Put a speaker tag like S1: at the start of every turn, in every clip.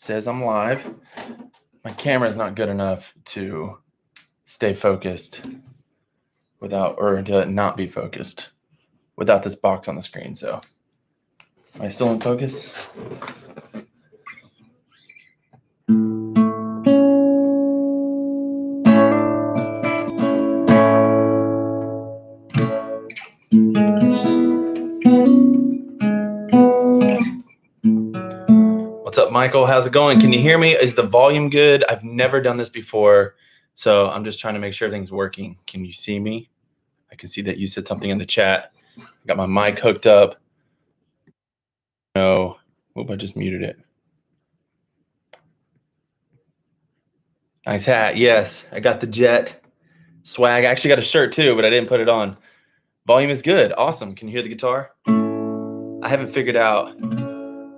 S1: says I'm live. My camera is not good enough to stay focused without, or to not be focused without this box on the screen. So am I still in focus? What's up, Michael? How's it going? Can you hear me? Is the volume good? I've never done this before, so I'm just trying to make sure everything's working. Can you see me? I can see that you said something in the chat. I got my mic hooked up. No, I just muted it. Nice hat. Yes, I got the Jet swag. I actually got a shirt too, but I didn't put it on. Volume is good. Awesome. Can you hear the guitar? I haven't figured out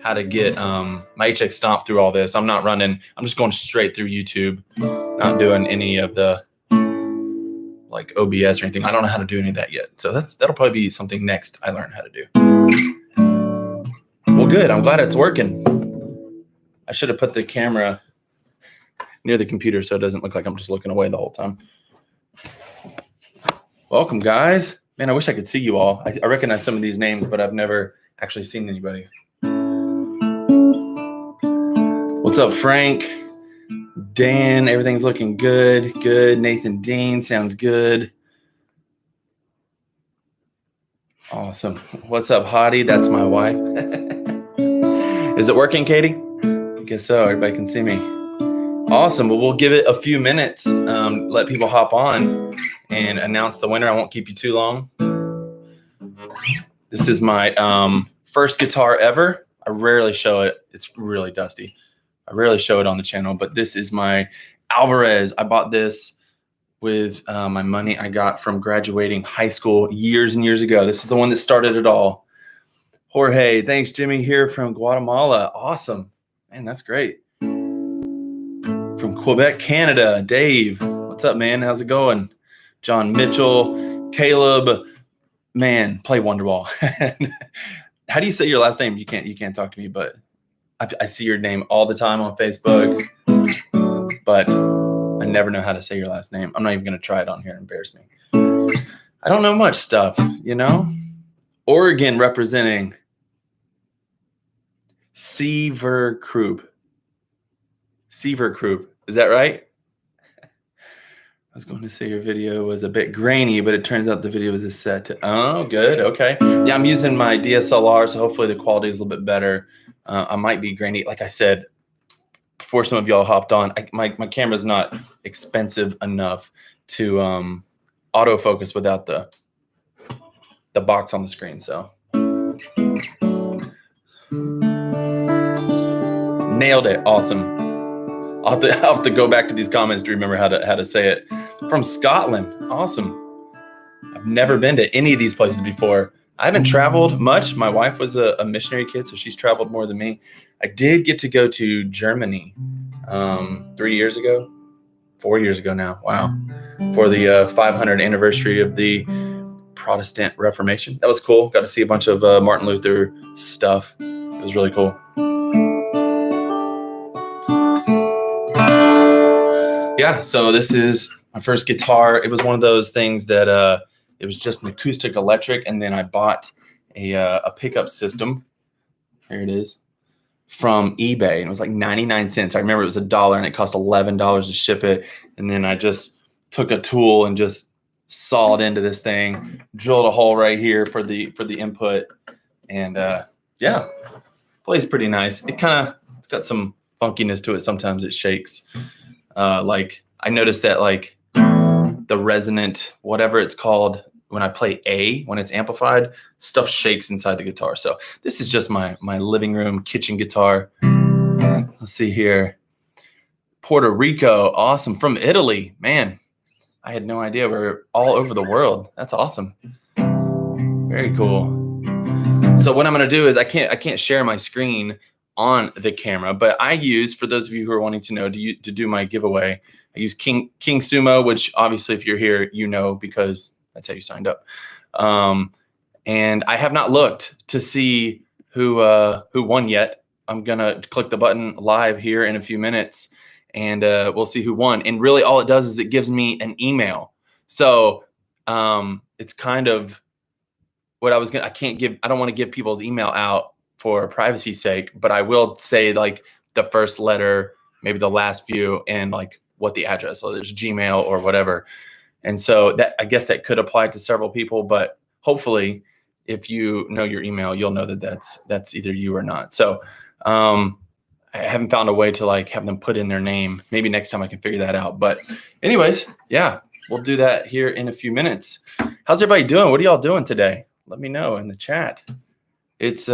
S1: how to get my HX Stomp through all this. I'm not running. I'm just going straight through YouTube, not doing any of the like OBS or anything. I don't know how to do any of that yet. So that'll probably be something next I learn how to do. Well, good. I'm glad it's working. I should have put the camera near the computer so it doesn't look like I'm just looking away the whole time. Welcome, guys. Man, I wish I could see you all. I recognize some of these names, but I've never actually seen anybody. What's up, Frank? Dan, everything's looking good. Good. Nathan Dean, sounds good. Awesome. What's up, Hottie? That's my wife. Is it working, Katie? I guess so. Everybody can see me. Awesome. Well, we'll give it a few minutes, let people hop on and announce the winner. I won't keep you too long. This is my first guitar ever. I rarely show it. It's really dusty. I rarely show it on the channel, but this is my Alvarez. I bought this with my money I got from graduating high school years and years ago. This is the one that started it all. Jorge, thanks, Jimmy, here from Guatemala. Awesome. Man, that's great. From Quebec, Canada, Dave. What's up, man? How's it going? John Mitchell, Caleb. Man, play Wonderball. How do you say your last name? You can't talk to me, but I see your name all the time on Facebook, but I never know how to say your last name. I'm not even going to try it on here and embarrass me. I don't know much stuff, you know? Oregon representing Severkrupp. Severkrupp. Is that right? I was going to say your video was a bit grainy, but it turns out the video was a set to, oh, good. Okay. Yeah, I'm using my DSLR, so hopefully the quality is a little bit better. I might be grainy. Like I said, before some of y'all hopped on, my camera's not expensive enough to autofocus without the box on the screen. So nailed it. Awesome. I'll have to go back to these comments to remember how to say it. From Scotland. Awesome. I've never been to any of these places before. I haven't traveled much. My wife was a missionary kid, so she's traveled more than me. I did get to go to Germany 4 years ago now. Wow. For the 500 anniversary of the Protestant Reformation. That was cool. Got to see a bunch of Martin Luther stuff. It was really cool. Yeah, so this is my first guitar. It was one of those things that it was just an acoustic electric, and then I bought a pickup system. Here it is. From eBay, and it was like 99 cents. I remember it was $1 and it cost $11 to ship it. And then I just took a tool and just sawed into this thing, drilled a hole right here for the input, and yeah, plays pretty nice. It's got some funkiness to it. Sometimes it shakes. Like I noticed that like the resonant, whatever it's called, when I play A, when it's amplified, stuff shakes inside the guitar. So this is just my living room kitchen guitar. Let's see here. Puerto Rico, awesome. From Italy, man. I had no idea we're all over the world. That's awesome. Very cool. So what I'm gonna do is I can't share my screen on the camera, but I use, for those of you who are wanting to know, to do my giveaway, I use King Sumo, which obviously if you're here, you know, because that's how you signed up. And I have not looked to see who won yet. I'm gonna click the button live here in a few minutes, and we'll see who won. And really, all it does is it gives me an email. So it's kind of what I was gonna. I don't want to give people's email out for privacy's sake, but I will say like the first letter, maybe the last few, and like what the address. So there's Gmail or whatever. And so that, I guess that could apply to several people, but hopefully if you know your email, you'll know that that's either you or not. So I haven't found a way to like have them put in their name. Maybe next time I can figure that out. But anyways, yeah, we'll do that here in a few minutes. How's everybody doing? What are y'all doing today? Let me know in the chat. It's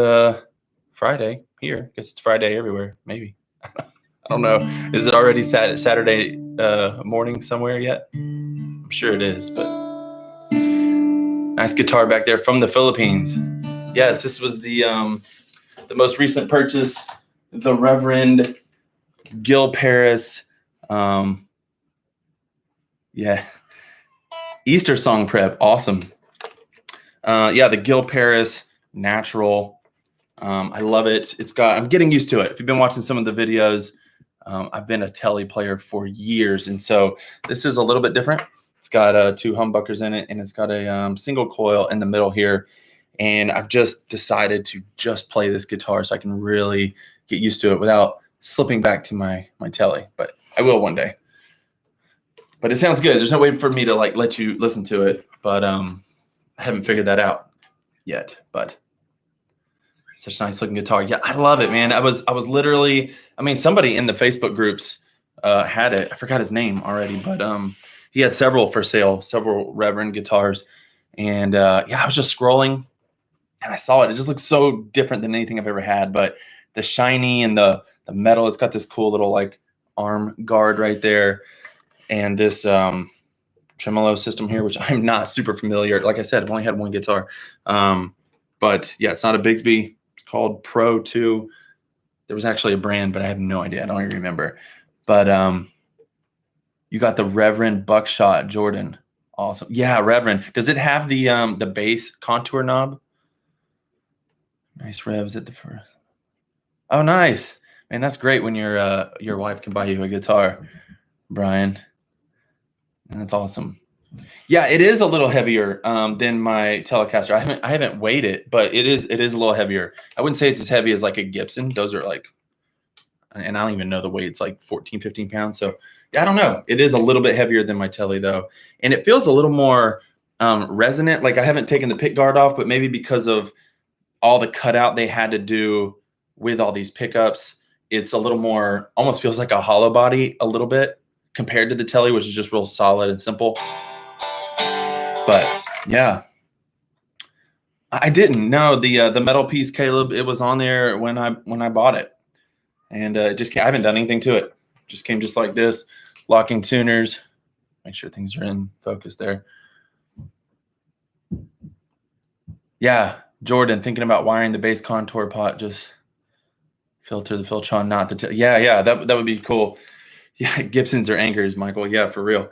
S1: Friday here. I guess it's Friday everywhere. Maybe. I don't know. Is it already Saturday morning somewhere yet? I'm sure it is, but nice guitar back there from the Philippines. Yes, this was the most recent purchase, the Reverend Gil Paris. Yeah, Easter song prep, awesome. Yeah, the Gil Paris natural. I love it. I'm getting used to it. If you've been watching some of the videos, I've been a Tele player for years, and so this is a little bit different. It's got 2 humbuckers in it, and it's got a single coil in the middle here. And I've just decided to just play this guitar so I can really get used to it without slipping back to my Tele. But I will one day. But it sounds good. There's no way for me to like let you listen to it, but I haven't figured that out yet. But such a nice looking guitar. Yeah, I love it, man. I was literally, I mean, somebody in the Facebook groups had it. I forgot his name already, but he had several for sale, several Reverend guitars. And yeah, I was just scrolling and I saw it. It just looks so different than anything I've ever had. But the shiny and the metal, it's got this cool little like arm guard right there. And this tremolo system here, which I'm not super familiar. Like I said, I've only had one guitar. But yeah, it's not a Bigsby. It's called Pro 2. There was actually a brand, but I have no idea. I don't even remember. But you got the Reverend Buckshot Jordan. Awesome. Yeah, Reverend. Does it have the bass contour knob? Nice revs at the first. Oh, nice. Man, that's great when your wife can buy you a guitar, Brian. And that's awesome. Yeah, it is a little heavier than my Telecaster. I haven't weighed it, but it is a little heavier. I wouldn't say it's as heavy as like a Gibson. Those are like, and I don't even know the weight. It's like 14, 15 pounds. So I don't know. It is a little bit heavier than my Tele though. And it feels a little more resonant. Like I haven't taken the pick guard off, but maybe because of all the cutout they had to do with all these pickups, it's a little more, almost feels like a hollow body a little bit compared to the Tele, which is just real solid and simple. But yeah, I didn't know the metal piece, Caleb. It was on there when I bought it, and I haven't done anything to it. Just came just like this, locking tuners. Make sure things are in focus there. Yeah, Jordan, thinking about wiring the bass contour pot. Just filter the Filtron, not the yeah. That would be cool. Yeah, Gibsons or Angers, Michael. Yeah, for real.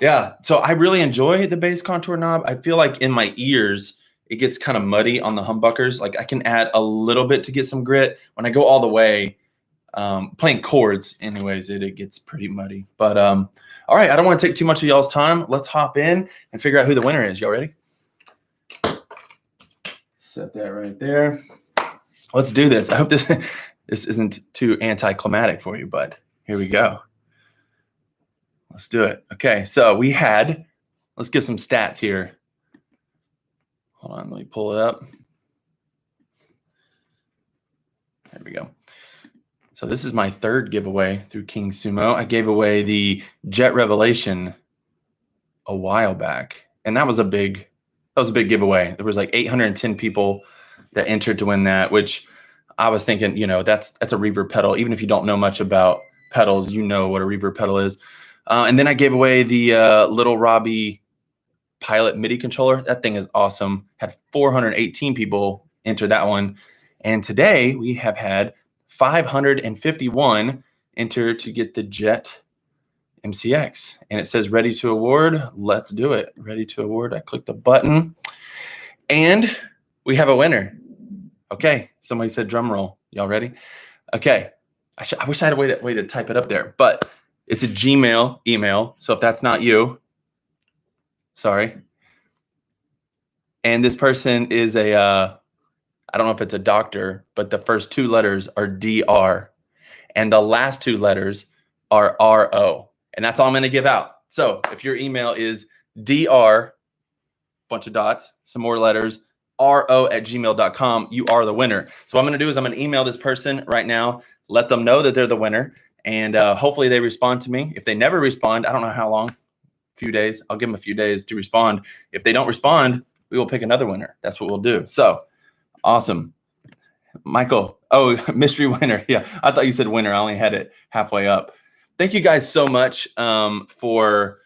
S1: Yeah, so I really enjoy the bass contour knob. I feel like in my ears, it gets kind of muddy on the humbuckers. Like I can add a little bit to get some grit. When I go all the way, playing chords anyways, it gets pretty muddy. But all right, I don't want to take too much of y'all's time. Let's hop in and figure out who the winner is. Y'all ready? Set that right there. Let's do this. I hope this isn't too anticlimactic for you, but here we go. Let's do it. Okay, so let's give some stats here. Hold on, let me pull it up. There we go. So this is my 3rd giveaway through King Sumo. I gave away the Jet Revelation a while back, and that was a big giveaway. There was like 810 people that entered to win that, which I was thinking, you know, that's a reverb pedal. Even if you don't know much about pedals, you know what a reverb pedal is. And then I gave away the Little Robbie Pilot MIDI controller. That thing is awesome. Had 418 people enter that one. And today we have had 551 enter to get the Jet MCX. And it says ready to award. Let's do it. Ready to award. I click the button. And we have a winner. Okay, somebody said drum roll. Y'all ready? Okay. I wish I had a way to type it up there, but it's a Gmail email. So if that's not you, sorry. And this person is a, I don't know if it's a doctor, but the first two letters are DR and the last two letters are RO. And that's all I'm going to give out. So if your email is DR, bunch of dots, some more letters, ro@gmail.com, you are the winner. So what I'm going to do is I'm going to email this person right now, let them know that they're the winner, and hopefully they respond to me. If they never respond, I don't know how long, a few days. I'll give them a few days to respond. If they don't respond, we will pick another winner. That's what we'll do. So awesome. Michael, oh, mystery winner. Yeah, I thought you said winner. I only had it halfway up. Thank you guys so much for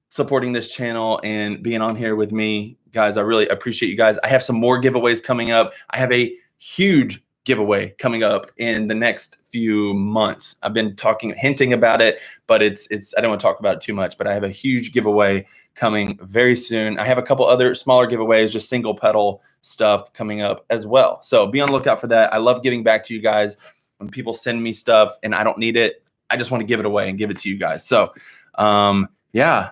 S1: supporting this channel and being on here with me. Guys, I really appreciate you guys. I have some more giveaways coming up. I have a huge giveaway coming up in the next few months. I've been hinting about it, but I don't want to talk about it too much, but I have a huge giveaway coming very soon. I have a couple other smaller giveaways, just single pedal stuff coming up as well. So be on the lookout for that. I love giving back to you guys. When people send me stuff and I don't need it, I just want to give it away and give it to you guys. So yeah,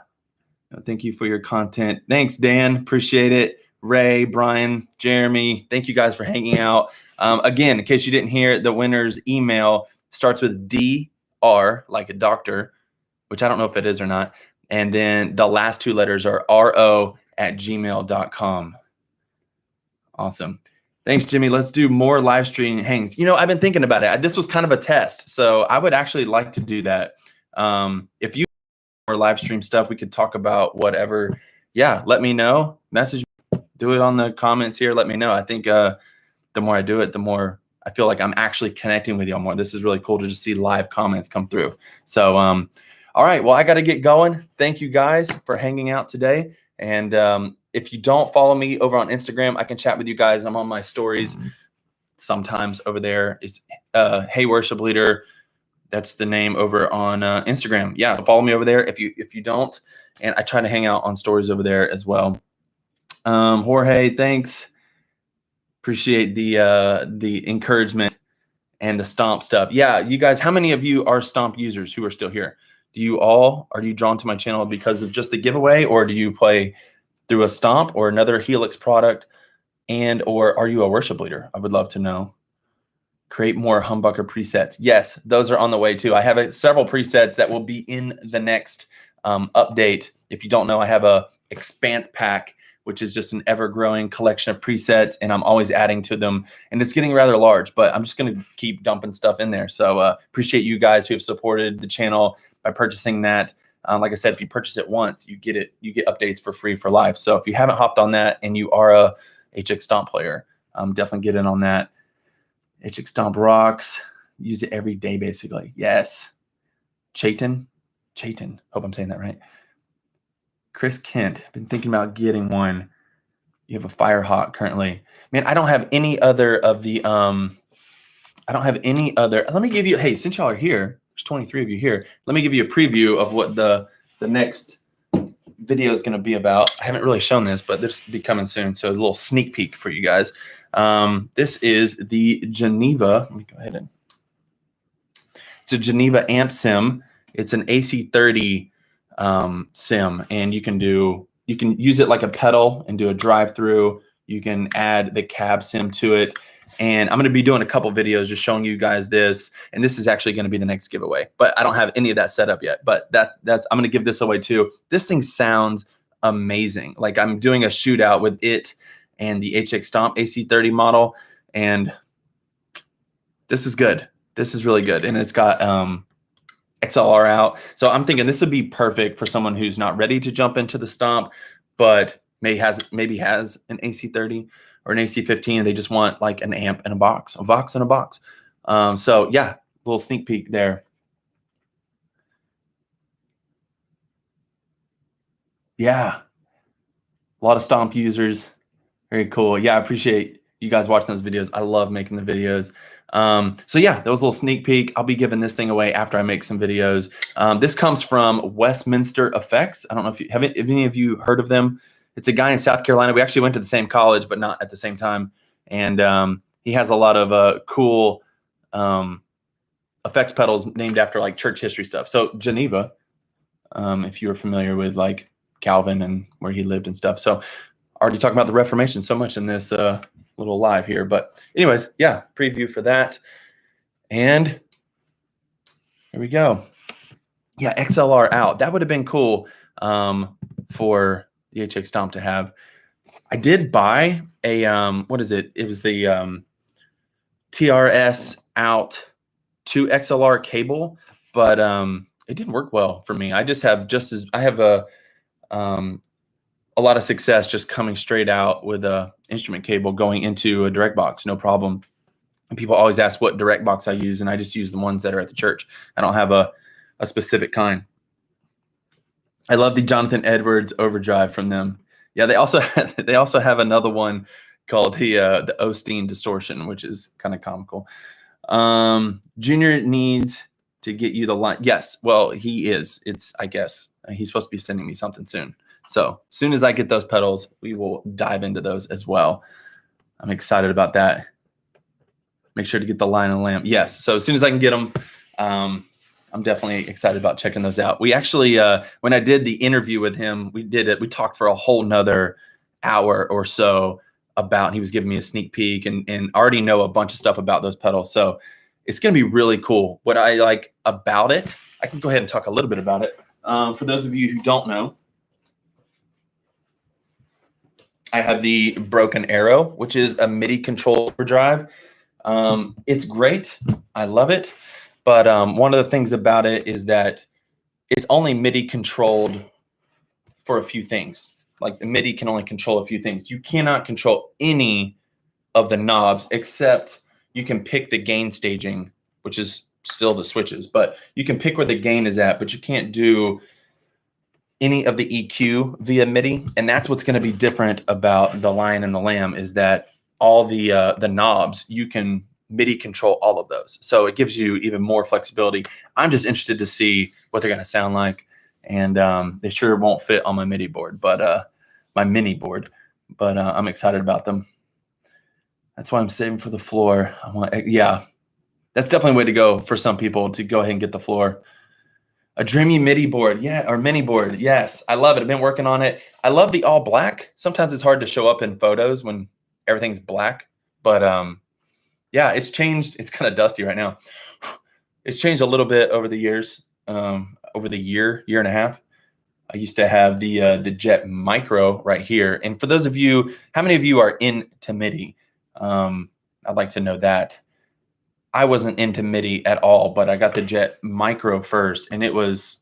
S1: thank you for your content. Thanks, Dan. Appreciate it. Ray, Brian, Jeremy, thank you guys for hanging out. Again, in case you didn't hear, the winner's email starts with DR, like a doctor, which I don't know if it is or not. And then the last two letters are ro@gmail.com. Awesome. Thanks, Jimmy. Let's do more live stream hangs. You know, I've been thinking about it. This was kind of a test, so I would actually like to do that. If you more live stream stuff, we could talk about whatever. Yeah, let me know. Message me. Do it on the comments here. Let me know. I think the more I do it, the more I feel like I'm actually connecting with y'all more. This is really cool to just see live comments come through. So, all right. Well, I got to get going. Thank you guys for hanging out today. And if you don't follow me over on Instagram, I can chat with you guys. I'm on my stories sometimes over there. It's Hey Worship Leader. That's the name over on Instagram. Yeah, so follow me over there if you don't. And I try to hang out on stories over there as well. Jorge, thanks. Appreciate the encouragement and the Stomp stuff. Yeah, you guys, how many of you are Stomp users who are still here? Are you drawn to my channel because of just the giveaway, or do you play through a Stomp or another Helix product, or are you a worship leader? I would love to know. Create more humbucker presets. Yes, those are on the way too. I have several presets that will be in the next update. If you don't know, I have a EXPANSE pack, which is just an ever-growing collection of presets, and I'm always adding to them. And it's getting rather large, but I'm just going to keep dumping stuff in there. So appreciate you guys who have supported the channel by purchasing that. Like I said, if you purchase it once, you get updates for free for life. So if you haven't hopped on that and you are a HX Stomp player, definitely get in on that. HX Stomp rocks. Use it every day, basically. Yes. Chayton. Hope I'm saying that right. Chris Kent. Been thinking about getting one. You have a Firehawk currently. Man, I don't have any other of the let me give you, hey, since y'all are here, there's 23 of you here. Let me give you a preview of what the next video is going to be about. I haven't really shown this, but this will be coming soon. So a little sneak peek for you guys. This is the Geneva. Let me go ahead it's a Geneva amp sim. It's an AC30 sim, and you can use it like a pedal and do a drive through. You can add the cab sim to it. And I'm going to be doing a couple videos just showing you guys this. And this is actually going to be the next giveaway, but I don't have any of that set up yet. But I'm going to give this away too. This thing sounds amazing. Like I'm doing a shootout with it and the HX Stomp AC30 model. And this is good. This is really good. And it's got XLR out. So I'm thinking this would be perfect for someone who's not ready to jump into the Stomp, but maybe has an AC30 or an AC15, and they just want like an amp and a box. So yeah, little sneak peek there. Yeah, a lot of Stomp users. Very cool. Yeah, I appreciate you guys watching those videos. I love making the videos. So yeah, that was a little sneak peek. I'll be giving this thing away after I make some videos. This comes from Westminster Effects. I don't know if any of you heard of them. It's a guy in South Carolina. We actually went to the same college, but not at the same time. And he has a lot of cool effects pedals named after like church history stuff. So Geneva, if you were familiar with like Calvin and where he lived and stuff. So already talking about the Reformation so much in this little live here. But anyways, yeah, preview for that. And here we go. Yeah, XLR out. That would have been cool for the HX Stomp to have. I did buy a, what is it? It was the TRS out to XLR cable, but it didn't work well for me. I just have I have a lot of success just coming straight out with a instrument cable going into a direct box, no problem. And people always ask what direct box I use, and I just use the ones that are at the church. I don't have a specific kind. I love the Jonathan Edwards overdrive from them. Yeah, they also have another one called the Osteen distortion, which is kind of comical. Junior needs to get you the line. Yes, well, he is. I guess he's supposed to be sending me something soon. So as soon as I get those pedals, we will dive into those as well. I'm excited about that. Make sure to get the line and lamp. Yes. So as soon as I can get them, I'm definitely excited about checking those out. We actually, when I did the interview with him, we talked for a whole nother hour or so about, he was giving me a sneak peek and already know a bunch of stuff about those pedals. So it's going to be really cool. What I like about it, I can go ahead and talk a little bit about it. For those of you who don't know, I have the Broken Arrow, which is a MIDI control overdrive. It's great. I love it. But one of the things about it is that it's only MIDI controlled for a few things. Like the MIDI can only control a few things. You cannot control any of the knobs except you can pick the gain staging, which is still the switches. But you can pick where the gain is at, but you can't do any of the EQ via MIDI. And that's what's going to be different about the Lion and the Lamb, is that all the knobs, you can MIDI control all of those. So it gives you even more flexibility. I'm just interested to see what they're going to sound like. And they sure won't fit on my MIDI board, but my mini board. But I'm excited about them. That's why I'm saving for the floor. Yeah, that's definitely a way to go for some people, to go ahead and get the floor. A dreamy MIDI board, yeah, or mini board. Yes, I love it. I've been working on it. I love the all black. Sometimes it's hard to show up in photos when everything's black, but yeah, it's changed. It's kind of dusty right now. It's changed a little bit over the years, over the year and a half. I used to have the Jet Micro right here. And for those of you, how many of you are into MIDI? I'd like to know that. I wasn't into MIDI at all, but I got the Jet Micro first, and it was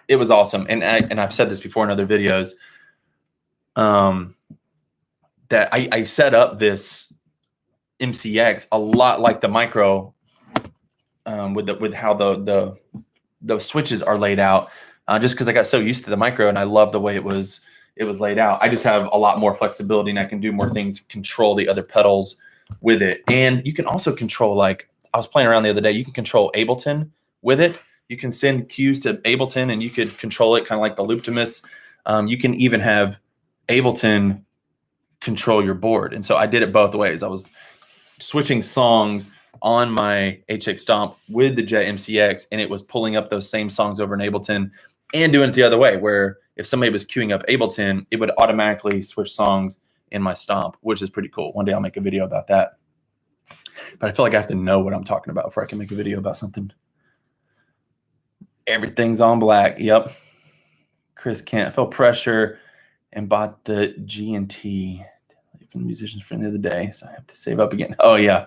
S1: awesome. And I've said this before in other videos, that I set up this MCX a lot like the Micro, with how the switches are laid out, just because I got so used to the Micro and I love the way it was laid out. I just have a lot more flexibility and I can do more things, control the other pedals with it. And you can also control, like I was playing around the other day, you can control Ableton with it. You can send cues to Ableton and you could control it kind of like the Looptimus. You can even have Ableton control your board. And so I did it both ways. I was switching songs on my HX Stomp with the Jet MCX, and it was pulling up those same songs over in Ableton and doing it the other way, where if somebody was queuing up Ableton, it would automatically switch songs in my Stomp, which is pretty cool. One day I'll make a video about that. But I feel like I have to know what I'm talking about before I can make a video about something. Everything's on black. Yep. Chris can't feel pressure and bought the G&T from the musicians friend the other day, so I have to save up again. Oh yeah,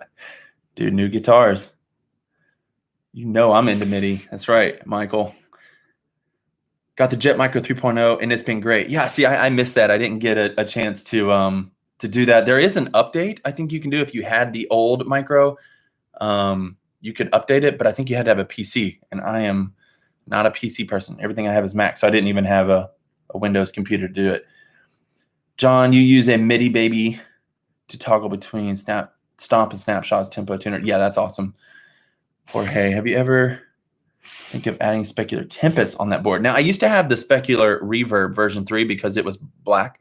S1: dude, new guitars. You know I'm into MIDI. That's right, Michael. Got the Jet Micro 3.0 and it's been great. Yeah, see, I missed that. I didn't get a chance to do that. There is an update I think you can do if you had the old Micro. You could update it, but I think you had to have a PC, and I am not a PC person. Everything I have is Mac, so I didn't even have a Windows computer to do it. John, you use a MIDI baby to toggle between Stomp and Snapshots tempo tuner. Yeah, that's awesome. Jorge, have you ever think of adding Specular Tempest on that board? Now, I used to have the Specular Reverb version 3 because it was black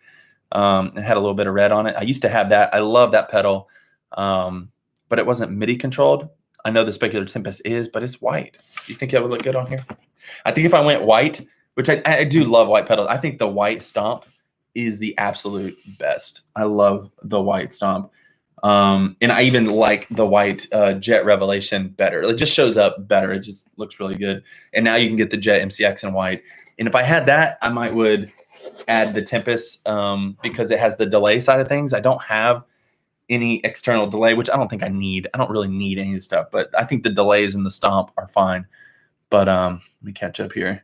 S1: and had a little bit of red on it. I used to have that. I love that pedal. but it wasn't MIDI controlled. I know the Specular Tempest is, but it's white. Do you think that would look good on here? I think if I went white, which I do love white pedals, I think the white Stomp is the absolute best. I love the white Stomp. And I even like the white Jet Revelation better. It just shows up better. It just looks really good. And now you can get the Jet MCX in white. And if I had that, I would add the Tempest because it has the delay side of things. I don't have any external delay, which I don't think I need. I don't really need any of this stuff, but I think the delays in the Stomp are fine. But let me catch up here.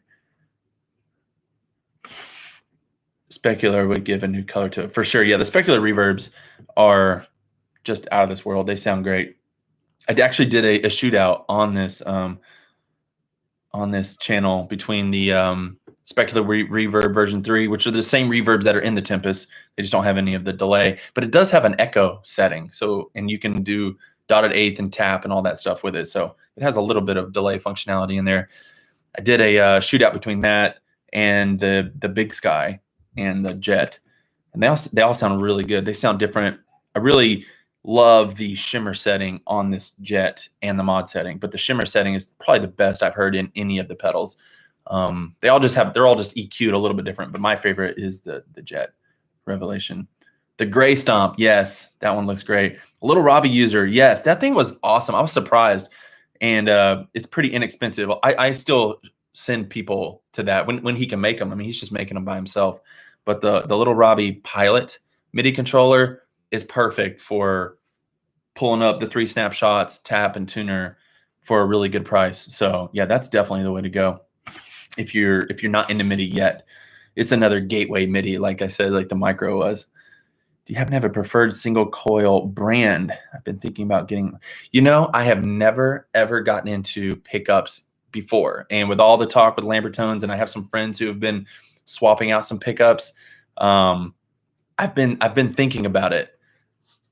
S1: Specular would give a new color to it for sure. Yeah, the Specular reverbs are just out of this world. They sound great. I actually did a shootout on this channel between the Specular reverb version 3, which are the same reverbs that are in the Tempest. They just don't have any of the delay, but it does have an echo setting. So, and you can do dotted eighth and tap and all that stuff with it. So it has a little bit of delay functionality in there. I did a shootout between that and the Big Sky and the Jet, and they all sound really good. They sound different. I really love the shimmer setting on this Jet and the mod setting, but the shimmer setting is probably the best I've heard in any of the pedals. They're all just EQ'd a little bit different, but my favorite is the Jet Revelation. The gray Stomp, yes, that one looks great. Little Robbie User, yes, that thing was awesome. I was surprised, and it's pretty inexpensive. I still send people to that when he can make them. I mean, he's just making them by himself. But the Little Robbie Pilot MIDI controller is perfect for pulling up the 3 snapshots, tap, and tuner for a really good price. So yeah, that's definitely the way to go. If you're not into MIDI yet, it's another gateway MIDI, like I said, like the Micro was. Do you happen to have a preferred single coil brand? I've been thinking about getting, I have never ever gotten into pickups before. And with all the talk with Lambertones, and I have some friends who have been swapping out some pickups, I've been thinking about it,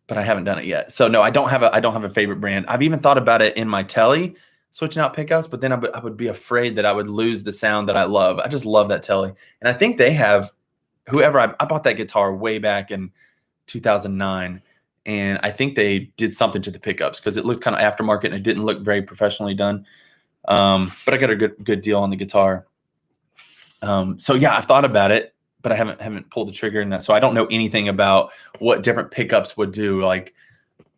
S1: but I haven't done it yet. So no, I don't have a favorite brand. I've even thought about it in my Tele, switching out pickups, but then I would be afraid that I would lose the sound that I love. I just love that Tele. And I think they have, I bought that guitar way back in 2009, and I think they did something to the pickups because it looked kind of aftermarket and it didn't look very professionally done. But I got a good deal on the guitar. So yeah, I've thought about it, but I haven't pulled the trigger in that. So I don't know anything about what different pickups would do. Like,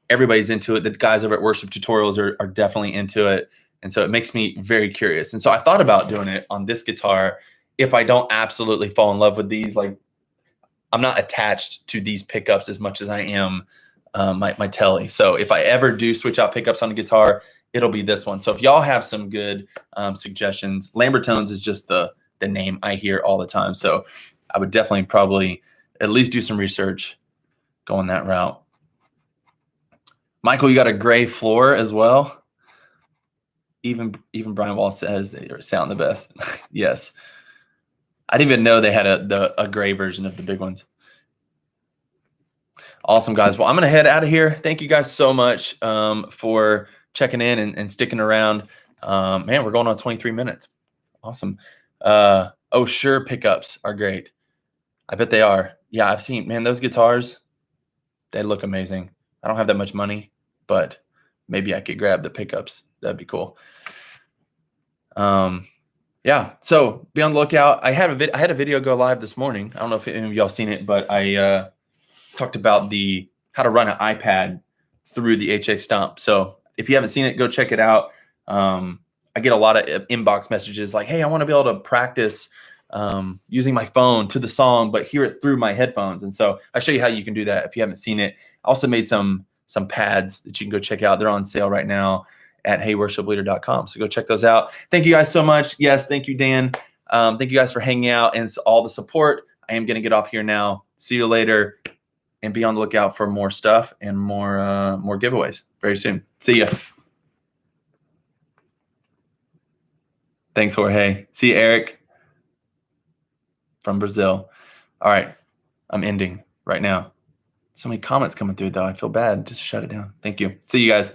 S1: everybody's into it. The guys over at Worship Tutorials are definitely into it. And so it makes me very curious. And so I thought about doing it on this guitar if I don't absolutely fall in love with these. Like, I'm not attached to these pickups as much as I am my Tele. So if I ever do switch out pickups on the guitar, it'll be this one. So if y'all have some good suggestions, Lambertones is just the name I hear all the time. So I would definitely probably at least do some research going that route. Michael, you got a gray floor as well. Even Brian Wall says they sound the best. Yes. I didn't even know they had a gray version of the big ones. Awesome, guys. Well, I'm going to head out of here. Thank you guys so much for checking in and sticking around. Man, we're going on 23 minutes. Awesome. Oh, sure, pickups are great. I bet they are. Yeah, I've seen, man, those guitars, they look amazing. I don't have that much money, but maybe I could grab the pickups. That'd be cool. Yeah, so be on the lookout. I had a video go live this morning. I don't know if any of y'all seen it, but I talked about how to run an iPad through the HX Stomp. So if you haven't seen it, go check it out. I get a lot of inbox messages like, hey, I want to be able to practice using my phone to the song, but hear it through my headphones. And so I show you how you can do that if you haven't seen it. I also made some pads that you can go check out. They're on sale right now at heyworshipleader.com. So go check those out. Thank you guys so much. Yes, thank you, Dan. Thank you guys for hanging out and all the support. I am going to get off here now. See you later, and be on the lookout for more stuff and more giveaways very soon. See ya. Thanks, Jorge. See you, Eric from Brazil. All right, I'm ending right now. So many comments coming through, though. I feel bad. Just shut it down. Thank you. See you guys.